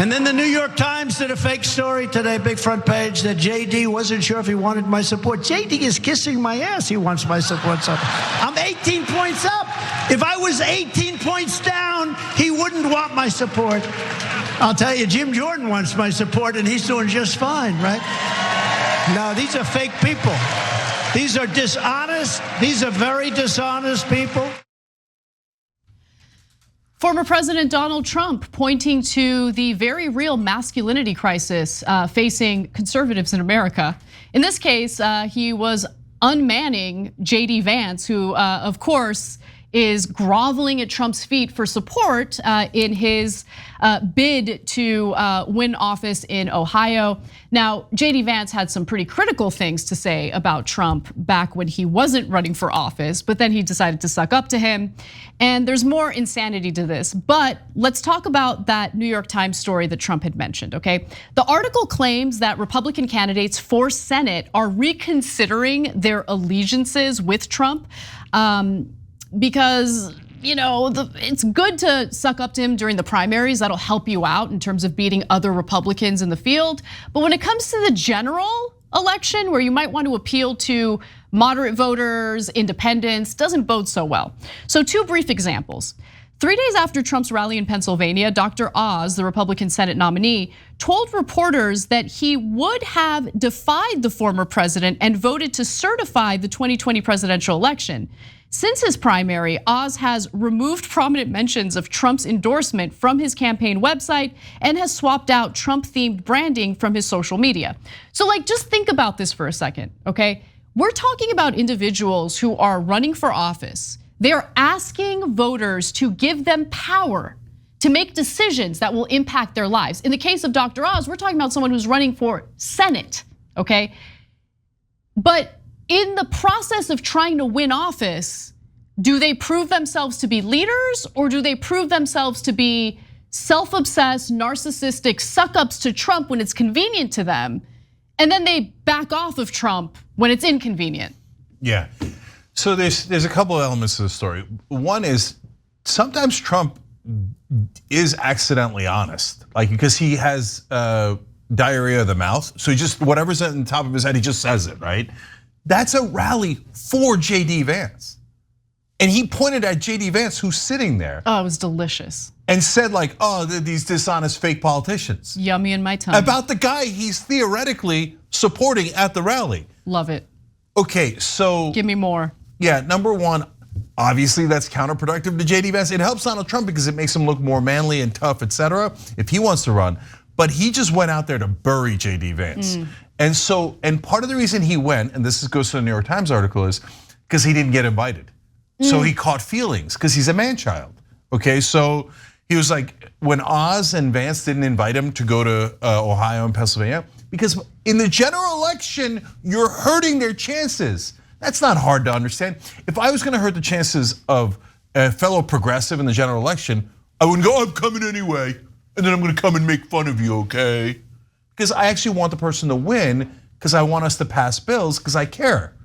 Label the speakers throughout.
Speaker 1: And then the New York Times did a fake story today, big front page, that JD wasn't sure if he wanted my support. JD is kissing my ass. He wants my support. So I'm 18 points up. If I was 18 points down, he wouldn't want my support. I'll tell you, Jim Jordan wants my support, and he's doing just fine, right? No, these are fake people. These are dishonest. These are very dishonest people.
Speaker 2: Former President Donald Trump pointing to the very real masculinity crisis facing conservatives in America. In this case, he was unmanning JD Vance, who of course is groveling at Trump's feet for support in his bid to win office in Ohio. Now, JD Vance had some pretty critical things to say about Trump back when he wasn't running for office, but then he decided to suck up to him. And there's more insanity to this, but let's talk about that New York Times story that Trump had mentioned, okay? The article claims that Republican candidates for Senate are reconsidering their allegiances with Trump. Because it's good to suck up to him during the primaries. That'll help you out in terms of beating other Republicans in the field. But when it comes to the general election, where you might want to appeal to moderate voters, independents, doesn't bode so well. So 2 brief examples. 3 days after Trump's rally in Pennsylvania, Dr. Oz, the Republican Senate nominee, told reporters that he would have defied the former president and voted to certify the 2020 presidential election. Since his primary, Oz has removed prominent mentions of Trump's endorsement from his campaign website and has swapped out Trump-themed branding from his social media. So just think about this for a second, okay? We're talking about individuals who are running for office. They're asking voters to give them power to make decisions that will impact their lives. In the case of Dr. Oz, we're talking about someone who's running for Senate, okay? But in the process of trying to win office, do they prove themselves to be leaders, or do they prove themselves to be self-obsessed, narcissistic suck-ups to Trump when it's convenient to them, and then they back off of Trump when it's inconvenient?
Speaker 3: Yeah, so there's a couple of elements to the story. One is sometimes Trump is accidentally honest, because he has diarrhea of the mouth, so he just, whatever's on the top of his head, he just says it, right? That's a rally for JD Vance. And he pointed at JD Vance, who's sitting there.
Speaker 2: Oh, it was delicious.
Speaker 3: And said these dishonest fake politicians.
Speaker 2: Yummy in my tongue.
Speaker 3: About the guy he's theoretically supporting at the rally.
Speaker 2: Love it.
Speaker 3: Okay, so.
Speaker 2: Give me more.
Speaker 3: Yeah, number one, obviously that's counterproductive to JD Vance. It helps Donald Trump because it makes him look more manly and tough, etc. if he wants to run. But he just went out there to bury JD Vance. And part of the reason he went, and this goes to the New York Times article, is because he didn't get invited. So he caught feelings because he's a man-child. Okay, so he was like, when Oz and Vance didn't invite him to go to Ohio and Pennsylvania, because in the general election, you're hurting their chances. That's not hard to understand. If I was gonna hurt the chances of a fellow progressive in the general election, I wouldn't go, I'm coming anyway, and then I'm gonna come and make fun of you, okay? Because I actually want the person to win, because I want us to pass bills, because I care.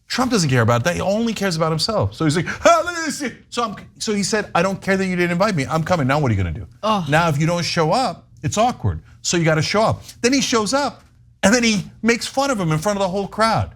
Speaker 3: Trump doesn't care about that, he only cares about himself. So he's like, let me see. So he said, I don't care that you didn't invite me, I'm coming, now what are you gonna do? Now if you don't show up, it's awkward, so you gotta show up. Then he shows up, and then he makes fun of him in front of the whole crowd.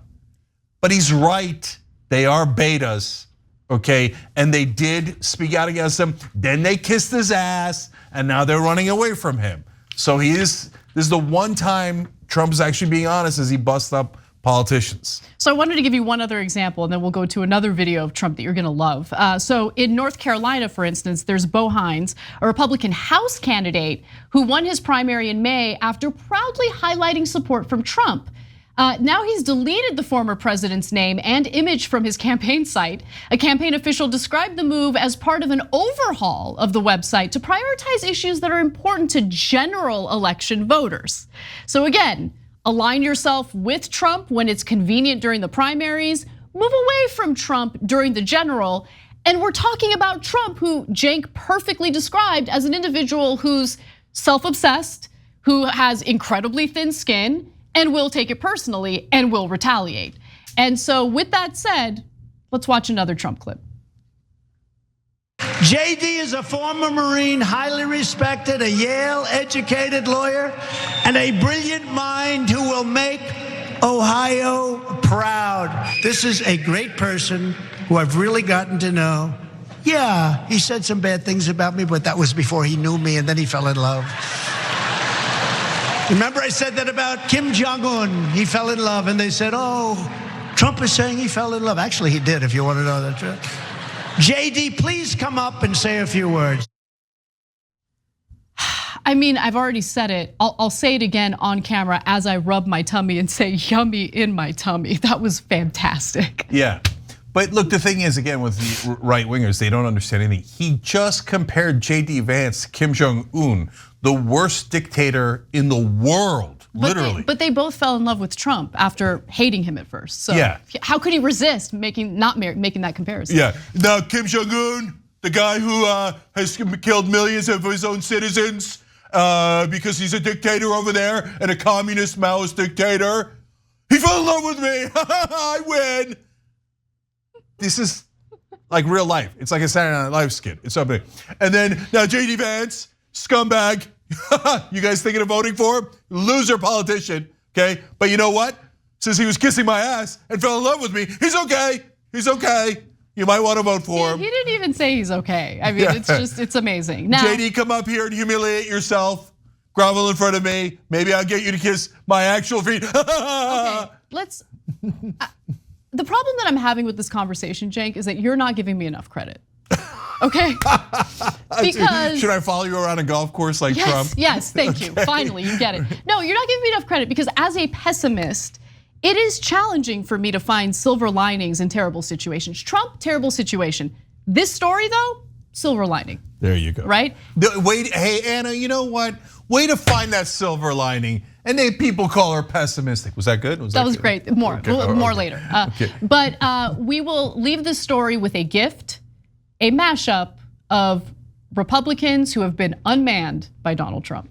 Speaker 3: But he's right, they are betas, okay? And they did speak out against him, then they kissed his ass, and now they're running away from him. So this is the one time Trump is actually being honest as he busts up politicians.
Speaker 2: So I wanted to give you one other example, and then we'll go to another video of Trump that you're gonna love. So in North Carolina, for instance, there's Bo Hines, a Republican House candidate who won his primary in May after proudly highlighting support from Trump. Now he's deleted the former president's name and image from his campaign site. A campaign official described the move as part of an overhaul of the website to prioritize issues that are important to general election voters. So again, align yourself with Trump when it's convenient during the primaries, move away from Trump during the general. And we're talking about Trump, who Cenk perfectly described as an individual who's self-obsessed, who has incredibly thin skin, and will take it personally and will retaliate. And so with that said, let's watch another Trump clip.
Speaker 1: JD is a former Marine, highly respected, a Yale-educated lawyer, and a brilliant mind who will make Ohio proud. This is a great person who I've really gotten to know. Yeah, he said some bad things about me, but that was before he knew me, and then he fell in love. Remember I said that about Kim Jong-un? He fell in love, and they said, oh, Trump is saying he fell in love. Actually, he did, if you want to know the truth. JD, please come up and say a few words.
Speaker 2: I mean, I've already said it. I'll say it again on camera as I rub my tummy and say yummy in my tummy. That was fantastic.
Speaker 3: Yeah, but look, the thing is, again, with the right wingers, they don't understand anything. He just compared JD Vance to Kim Jong-un, the worst dictator in the world, literally.
Speaker 2: But they both fell in love with Trump after hating him at first. So
Speaker 3: yeah.
Speaker 2: How could he resist not making that comparison?
Speaker 3: Yeah, now Kim Jong-un, the guy who has killed millions of his own citizens because he's a dictator over there and a communist Maoist dictator. He fell in love with me, I win. This is like real life. It's like a Saturday Night Live skit. It's something. And then now JD Vance, scumbag. You guys thinking of voting for him? Loser politician, okay? But you know what? Since he was kissing my ass and fell in love with me, he's okay. He's okay. You might want to vote for him.
Speaker 2: He didn't even say he's okay. I mean, it's amazing. Now,
Speaker 3: JD, come up here and humiliate yourself. Grovel in front of me. Maybe I'll get you to kiss my actual feet.
Speaker 2: Okay, let's. The problem that I'm having with this conversation, Cenk, is that you're not giving me enough credit. Okay? Because
Speaker 3: should I follow you around a golf course like Trump?
Speaker 2: Yes, thank you. Finally, you get it. No, you're not giving me enough credit because as a pessimist, it is challenging for me to find silver linings in terrible situations. Trump, terrible situation. This story, though, silver lining.
Speaker 3: There you go.
Speaker 2: Right?
Speaker 3: Wait, hey, Anna, you know what? Way to find that silver lining. And then people call her pessimistic. Was that good?
Speaker 2: That was great. More later.
Speaker 3: Okay.
Speaker 2: But we will leave this story with a gift, a mashup of Republicans who have been unmanned by Donald Trump.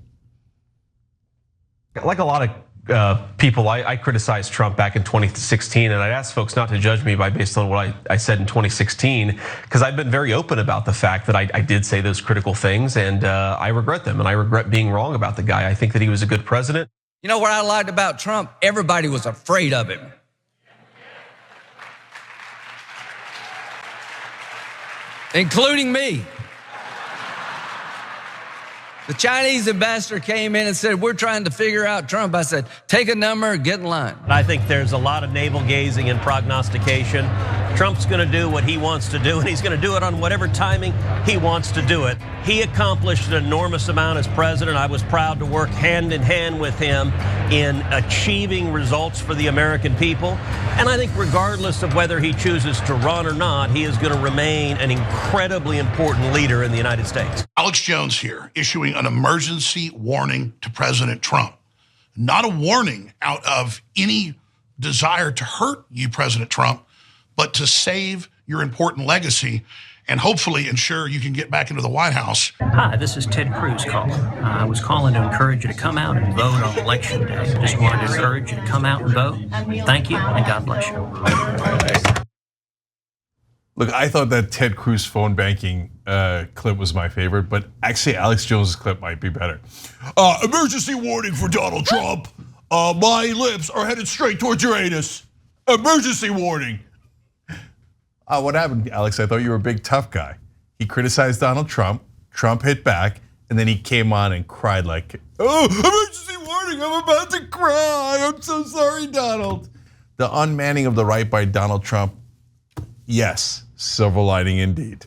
Speaker 4: Like a lot of people, I criticized Trump back in 2016, and I'd ask folks not to judge me based on what I said in 2016, because I've been very open about the fact that I did say those critical things, and I regret them, and I regret being wrong about the guy. I think that he was a good president.
Speaker 5: You know what I liked about Trump? Everybody was afraid of him. Including me. The Chinese ambassador came in and said, we're trying to figure out Trump. I said, take a number, get in line.
Speaker 6: I think there's a lot of navel gazing and prognostication. Trump's gonna do what he wants to do, and he's gonna do it on whatever timing he wants to do it. He accomplished an enormous amount as president. I was proud to work hand in hand with him in achieving results for the American people. And I think regardless of whether he chooses to run or not, he is gonna remain an incredibly important leader in the United States.
Speaker 7: Alex Jones here, issuing an emergency warning to President Trump. Not a warning out of any desire to hurt you, President Trump, but to save your important legacy and hopefully ensure you can get back into the White House.
Speaker 8: Hi, this is Ted Cruz calling. I was calling to encourage you to come out and vote on Election Day. Just wanted to encourage you to come out and vote. Thank you, and God bless you.
Speaker 3: Look, I thought that Ted Cruz phone banking clip was my favorite, but actually Alex Jones' clip might be better. Emergency warning for Donald Trump. My lips are headed straight towards your anus. Emergency warning. What happened, Alex? I thought you were a big tough guy. He criticized Donald Trump. Trump hit back, and then he came on and cried like, "Oh, emergency warning! I'm about to cry. I'm so sorry, Donald." The unmanning of the right by Donald Trump. Yes, silver lining indeed.